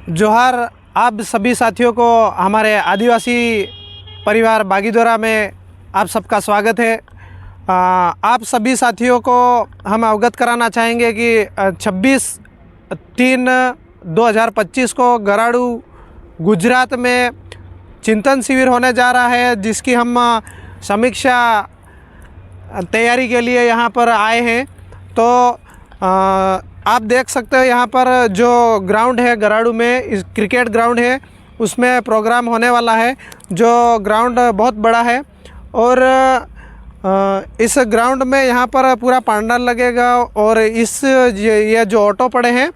जोहार आप सभी साथियों को हमारे आदिवासी परिवार बागीदोरा में आप सबका स्वागत है। आप सभी साथियों को हम अवगत कराना चाहेंगे कि 26/3/2025 को गराडू गुजरात में चिंतन शिविर होने जा रहा है, जिसकी हम समीक्षा तैयारी के लिए यहाँ पर आए हैं। तो आप देख सकते हो यहाँ पर जो ग्राउंड है गराडू में, इस क्रिकेट ग्राउंड है, उसमें प्रोग्राम होने वाला है। जो ग्राउंड बहुत बड़ा है और इस ग्राउंड में यहाँ पर पूरा पंडाल लगेगा और ये जो ऑटो पड़े हैं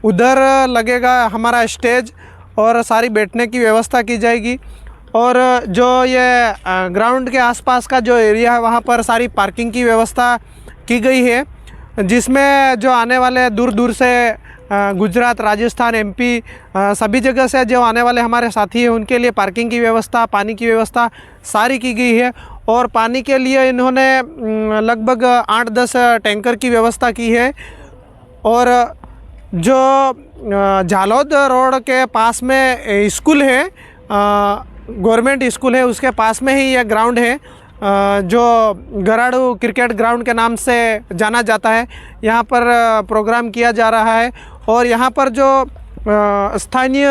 उधर लगेगा हमारा स्टेज और सारी बैठने की व्यवस्था की जाएगी। और जो ये ग्राउंड के आसपास का जो एरिया है वहाँ पर सारी पार्किंग की व्यवस्था की गई है, जिसमें जो आने वाले दूर दूर से गुजरात, राजस्थान, एमपी सभी जगह से जो आने वाले हमारे साथी हैं उनके लिए पार्किंग की व्यवस्था, पानी की व्यवस्था सारी की गई है। और पानी के लिए इन्होंने लगभग 8-10 टैंकर की व्यवस्था की है। और जो झालोद रोड के पास में स्कूल है, गवर्नमेंट स्कूल है, उसके पास में ही यह ग्राउंड है जो गराडू क्रिकेट ग्राउंड के नाम से जाना जाता है। यहाँ पर प्रोग्राम किया जा रहा है और यहाँ पर जो स्थानीय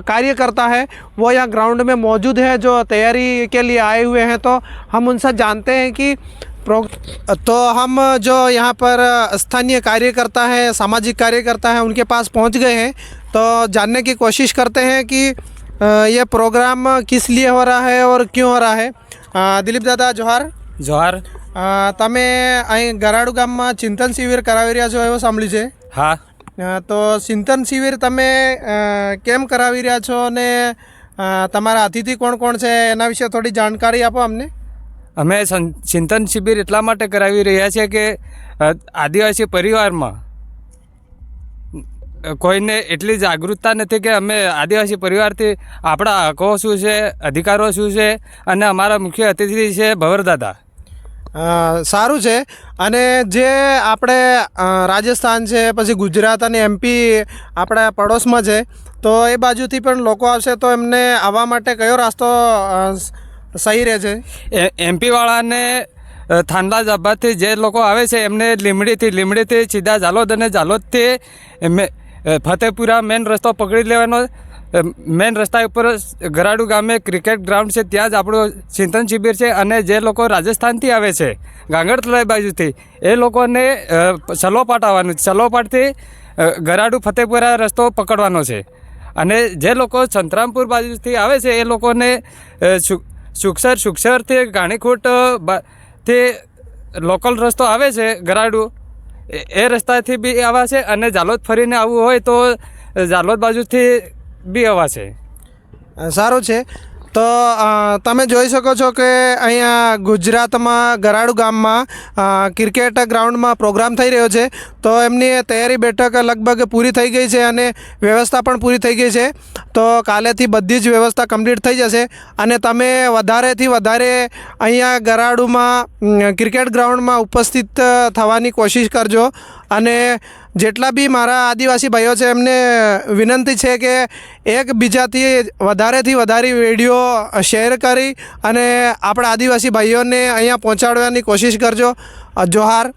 कार्यकर्ता है वो यहाँ ग्राउंड में मौजूद है, जो तैयारी के लिए आए हुए हैं। तो हम उनसे जानते हैं कि तो हम जो यहाँ पर स्थानीय कार्यकर्ता है, सामाजिक कार्यकर्ता है, उनके पास पहुँच गए हैं। तो जानने की कोशिश करते हैं कि ये प्रोग्राम किस लिए हो रहा है और क्यों हो रहा है। દિલીપ દાદા જોહાર. જોહાર. તમે અહીં ગરાડુ ગામમાં ચિંતન શિબિર કરાવી રહ્યા છો એવું સાંભળ્યું છે? હા. તો ચિંતન શિબિર તમે કેમ કરાવી રહ્યા છો અને તમારા અતિથિ કોણ કોણ છે એના વિશે થોડી જાણકારી આપો અમને. અમે ચિંતન શિબિર એટલા માટે કરાવી રહ્યા છીએ કે આદિવાસી પરિવારમાં કોઈને એટલી જાગૃતતા નથી કે અમે આદિવાસી પરિવારથી આપણા હકો શું છે, અધિકારો શું છે, અને અમારા મુખ્ય અતિથિ છે ભવરદાદા. સારું છે. અને જે આપણે રાજસ્થાન છે, પછી ગુજરાત અને એમપી આપણા પડોશમાં છે, તો એ બાજુથી પણ લોકો આવશે તો એમને આવવા માટે કયો રસ્તો સહી રહે છે? એમપીવાળાને થાંડલા જબ્બાથી જે લોકો આવે છે એમને લીમડીથી સીધા ઝાલોદ અને ઝાલોદથી ફતેપુરા મેન રસ્તો પકડી લેવાનો. મેન રસ્તા ઉપર ગરાડુ ગામે ક્રિકેટ ગ્રાઉન્ડ છે, ત્યાં જ આપણું ચિંતન શિબિર છે. અને જે લોકો રાજસ્થાનથી આવે છે ગાંગડતળાઈ બાજુથી, એ લોકોને ચલોપાટ આવવાનું, ચલોપાટથી ગરાડુ ફતેપુરા રસ્તો પકડવાનો છે. અને જે લોકો સંતરામપુર બાજુથી આવે છે એ લોકોને સુખસરથી ગાણીખૂટ થી લોકલ રસ્તો આવે છે ગરાડુ, એ રસ્તાથી બી આવા છે. અને ઝાલોદ ફરીને આવવું હોય તો ઝાલોદ બાજુથી બી આવા છે. સારું છે. તો તમે જોઈ શકો છો કે અહીંયા ગુજરાતમાં ગરાડુ ગામમાં ક્રિકેટ ગ્રાઉન્ડમાં પ્રોગ્રામ થઈ રહ્યો છે. તો એમની તૈયારી બેઠક લગભગ પૂરી થઈ ગઈ છે અને વ્યવસ્થા પણ પૂરી થઈ ગઈ છે. તો કાલેથી બધી જ વ્યવસ્થા કમ્પ્લીટ થઈ જશે. અને તમે વધારેથી વધારે અહીંયા ગરાડુમાં ક્રિકેટ ગ્રાઉન્ડમાં ઉપસ્થિત થવાની કોશિશ કરજો. અને જેટલા બી મારા આદિવાસી ભાઈઓ છે એમને વિનંતી છે કે એકબીજાથી વધારેથી વધારે વિડીયો શેર કરી અને આપણા આદિવાસી ભાઈઓને અહીંયા પહોંચાડવાની કોશિશ કરજો. જોહાર.